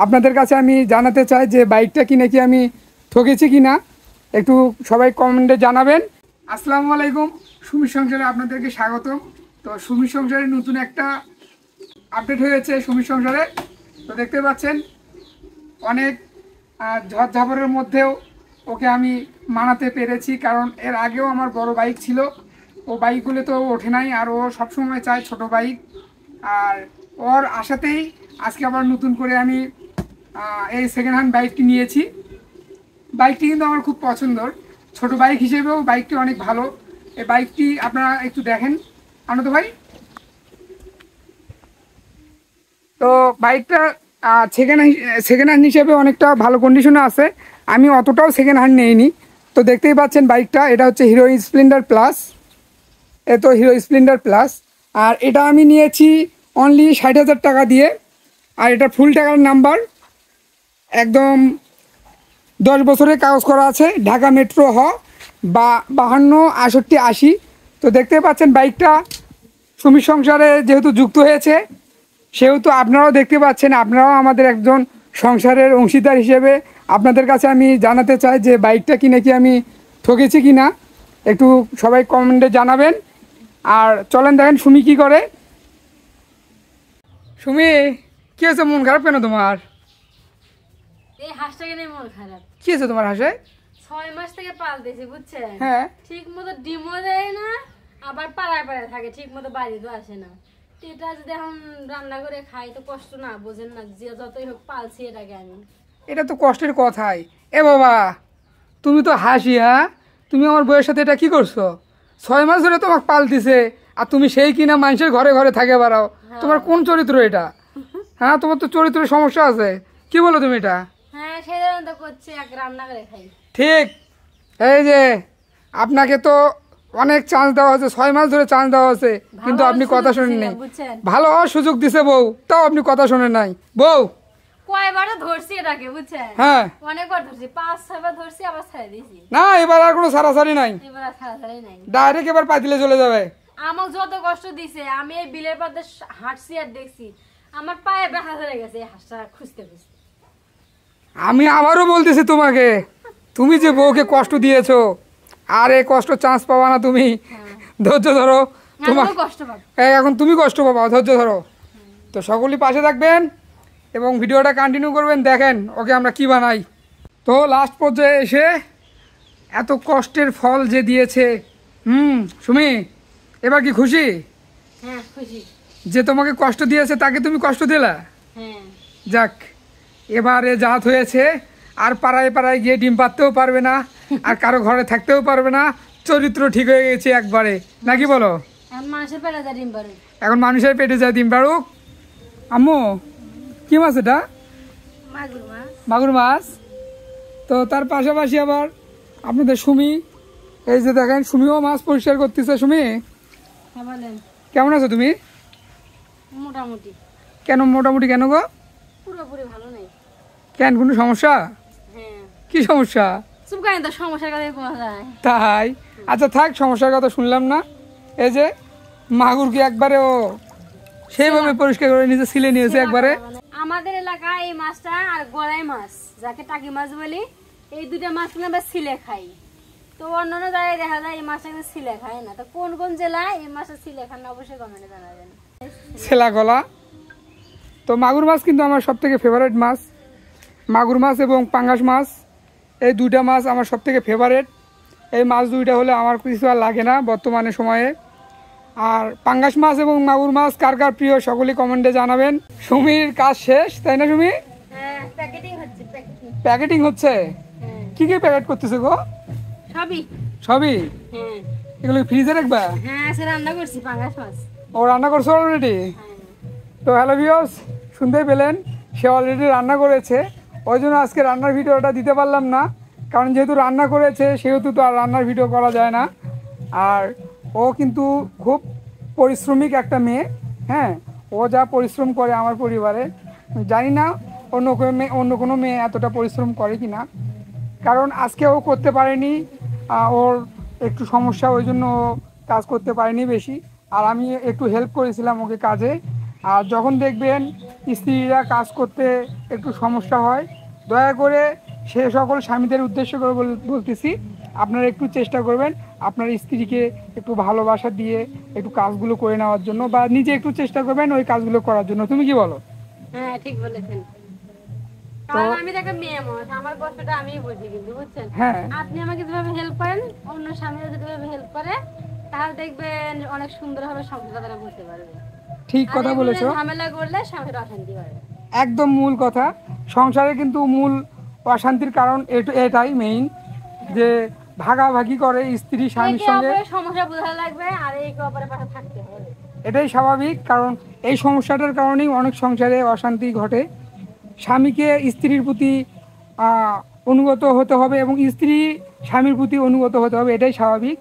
আপনাদের কাছে আমি জানাতে চাই যে বাইকটা কিনে কি আমি ঠকেছি কি না, একটু সবাই কমেন্টে জানাবেন। আসসালামু আলাইকুম, সুমির সংসারে আপনাদেরকে স্বাগতম। তো সুমির সংসারে নতুন একটা আপডেট হয়েছে সুমির সংসারে। তো দেখতে পাচ্ছেন অনেক ঝড়ঝাপরের মধ্যেও ওকে আমি মানাতে পেরেছি, কারণ এর আগেও আমার বড় বাইক ছিল, ও বাইকগুলো তো ওঠে নাই, আর ও সবসময় চায় ছোট বাইক। আর ওর আশাতেই আজকে আবার নতুন করে আমি এই সেকেন্ড হ্যান্ড বাইকটি নিয়েছি। বাইকটি কিন্তু আমার খুব পছন্দর, ছোট বাইক হিসেবেও বাইকটি অনেক ভালো। এই বাইকটি আপনারা একটু দেখেন আনন্দ ভাই। তো বাইকটা সেকেন্ড হ্যান্ড হিসেবে অনেকটা ভালো কন্ডিশনে আছে, আমি অতটাও সেকেন্ড হ্যান্ড নেইনি। তো দেখতেই পাচ্ছেন বাইকটা, এটা হচ্ছে হিরো স্প্লেন্ডার প্লাস। তো হিরো স্প্লেন্ডার প্লাস, আর এটা আমি নিয়েছি অনলি 60,000 টাকা দিয়ে। আর এটা ফুল টাকার নাম্বার, একদম 10 বছরের কাগজ করা আছে, ঢাকা মেট্রো হ 52 68 80। তো দেখতে পাচ্ছেন বাইকটা সুমির সংসারে যেহেতু যুক্ত হয়েছে, সেহেতু আপনারাও দেখতে পাচ্ছেন, আপনারাও আমাদের একজন সংসারের অংশীদার হিসেবে আপনাদের কাছে আমি জানাতে চাই যে বাইকটা কিনে কি আমি ঠকেছি কি না, একটু সবাই কমেন্টে জানাবেন। আর চলেন দেখেন সুমি কি করে। সুমি, কি হয়েছে, মন খারাপ কেন তোমার? এই হাঁসটাকে নিয়ে মন খারাপ। কি হয়েছে তোমার হাঁসে? 6 মাস থেকে পালতেছি বুঝছেন। হ্যাঁ, ঠিক মতো ডিমও দেয় না, আবার পাড়ায় পাড়ায় থাকে, ঠিক মতো বাড়িতেও আসে না। এটা যদি এখন রান্না করে খাই তো কষ্ট না, বোঝেন না, যে যতই হোক পালছি এটাকে আমি। এটা তো কষ্টের কথাই। এ বাবা, তুমি তো হাসি, হ্যাঁ তুমি আমার বউয়ের সাথে এটা কি করছো? 6 মাস ধরে তোমাকে পালতিছে, আর তুমি সেই কিনা মানুষের ঘরে ঘরে থাকে বেড়াও। তোমার কোন চরিত্র এটা? হ্যাঁ, তোমার তো চরিত্রের সমস্যা আছে। কি বলো তুমি এটা? হ্যাঁ, সেই জন্য তো করছি, এক রান্না করে খাই। ঠিক, এই যে আপনাকে তো অনেক চান্স দেওয়া হয়েছে, 6 মাস ধরে চান্স দেওয়া হয়েছে, কিন্তু আপনি কথা শোনেন নাই। ভালো হওয়ার সুযোগ দিছে বউ, তাও আপনি কথা শোনেন নাই। বউ কয়বারও ধরছি এটাকে বুঝছেন। হ্যাঁ, অনেকবার ধরছি, 5-6 বার ধরছি, আবার ছেড়ে দিয়েছি। না এবার আর কোনো সারাসারি নাই, এবার আর ছাড়াছাড়ি নাই, ডাইরেক্ট এবার পাতিলে চলে যাবে। আমাকে যত কষ্ট দিছে, আমি এই বিলের পথে হাঁটছি আর দেখছি, আমার পায়ে ব্যথা ধরে গেছে এই হাঁসটা খুঁজতে খুঁজতে। আমি আবারও বলতেছি তোমাকে, তুমি যে বউকে কষ্ট দিয়েছো, আর এই কষ্ট চান্স পাবা না তুমি। ধৈর্য ধরো, তোমার কষ্ট পাবো এখন তুমি কষ্ট পাবা, ধৈর্য ধরো। তো সকলেই পাশে থাকবেন এবং ভিডিওটা কন্টিনিউ করবেন, দেখেন ওকে আমরা কি বানাই। তো লাস্ট পর্যায়ে এসে এত কষ্টের ফল যে দিয়েছে, সুমি এবার কি খুশি? হ্যাঁ খুশি। যে তোমাকে কষ্ট দিয়েছে তাকে তুমি কষ্ট দিলা? হ্যাঁ। যাক, এবারে জাত হয়েছে, আর পাড়ায় পাড়ায় গিয়ে ডিম পাততেও পারবে না, আর কারো ঘরে থাকতেও পারবে না, চরিত্র ঠিক হয়ে গেছে একবারে, নাকি বলো? এখন মানুষের পেটে যায় ডিম পাড়ুক। এখন মানুষের পেটে যায় ডিম পাড়ুক। আম্মু, কি মাছ এটা? মাগুর মাছ। মাগুর মাছ। তো তার পাশাপাশি আবার আপনাদের সুমি, এই যে দেখেন সুমিও মাছ পরিষ্কার করতেছে। সুমি, হ্যাঁ বলেন। কেমন আছো তুমি? মোটামুটি। কেন মোটামুটি কেন গো? পুরোপুরি ভালো নেই। কেন, কোনো সমস্যা? হ্যাঁ। কি সমস্যা? চুপ করেন তো, সমস্যার কথা কোয়া যায়। তাই? আচ্ছা থাক, সমস্যার কথা শুনলাম না। এই যে মাগুরকে একবারে ও সেইভাবে পরিষ্কার করে নিজে ছিলে নিয়েছে একবারে। আমাদের এলাকায় এই মাছটা আর গড়াই মাছ, যাকে টাকি মাছ বলি, এই দুটা মাছ আমরা ছিলে খাই। তো অন্যান্য জায়গায় দেখা যায় এই মাছটা কিন্তু ছিলে খায় না। তো কোন কোন জেলায় এই মাছটা ছিলে খান না অবশ্যই কমেন্টে জানাবেন। ছেলা গলা। তো মাগুর মাছ কিন্তু আমার সব থেকে ফেভারিট মাছ। মাগুর মাছ এবং পাঙ্গাস মাছ, এই দুইটা মাছ আমার সব থেকে ফেভারিট। এই মাছ দুইটা হলে আমার কিছু আর লাগে না বর্তমানে সময়ে। আর পাঙ্গাস মাছ এবং মাগুর মাছ কার কার প্রিয় সকলেই কমেন্টে জানাবেন। সুমির কাজ শেষ, তাই না সুমি? হ্যাঁ, প্যাকেটিং হচ্ছে। প্যাকেটিং হচ্ছে? কি কি প্যাকেট করতেছে গো? সবই। সবই? হ্যাঁ। এগুলো ফ্রিজে রাখবা? হ্যাঁ, সে রান্না করছি পাঙ্গাস মাছ। ও রান্না করছো অলরেডি? তো হ্যালো ভিউয়ার্স, শুনতেই পেলেন, সে অলরেডি রান্না করেছে। ওই জন্য আজকে রান্নার ভিডিওটা দিতে পারলাম না, কারণ যেহেতু রান্না করেছে সেহেতু তো আর রান্নার ভিডিও করা যায় না। আর ও কিন্তু খুব পরিশ্রমিক একটা মেয়ে। হ্যাঁ, ও যা পরিশ্রম করে আমার পরিবারে, জানি না অন্য কোনো মেয়ে এতটা পরিশ্রম করে কি না। কারণ আজকে ও করতে পারেনি, ওর একটু সমস্যা, ওই জন্য ও কাজ করতে পারেনি বেশি। আর আমি একটু হেল্প করেছিলাম ওকে কাজে। আর যখন দেখবেন স্ত্রীরা কাজ করতে একটু সমস্যা হয়, দয়া করে সে সকল স্বামীদের উদ্দেশ্য করে বলতেছি, আপনারা একটু চেষ্টা করবেন আপনার স্ত্রীকে একটু ভালোবাসা দিয়ে একটু কাজগুলো করে নেওয়ার জন্য, বা নিজে একটু চেষ্টা করবেন ওই কাজগুলো করার জন্য। তুমি কি বলো? হ্যাঁ ঠিক বলেছেন। কারণ আমি তো একটা মেয়ে মানুষ, আমার কষ্টটা আমিই বুঝি, কিন্তু বুঝছেন, হ্যাঁ, আপনি আমাকে যেভাবে হেল্প করেন অন্য স্বামীরা যেভাবে হেল্প করে, তাহলে দেখবেন অনেক সুন্দরভাবে সংসার তারা করতে পারবে। ঠিক আর কথা এগুলো বলেছো, ঝামেলা করলে সংসারে অশান্তি বাড়বে। একদম মূল কথা। সংসারে কিন্তু মূল অশান্তির কারণ এটাই মেইন, যে ভাগাভাগি করে স্ত্রী স্বামীর একে সঙ্গে, অপরের সমস্যা বোঝা লাগবে আর একে অপরের পাশে থাকতে হবে। এটাই স্বাভাবিক। কারণ এই সমস্যাটার কারণেই অনেক সংসারে অশান্তি ঘটে। স্বামীকে স্ত্রীর প্রতি অনুগত হতে হবে এবং স্ত্রী স্বামীর প্রতি অনুগত হতে হবে, এটাই স্বাভাবিক।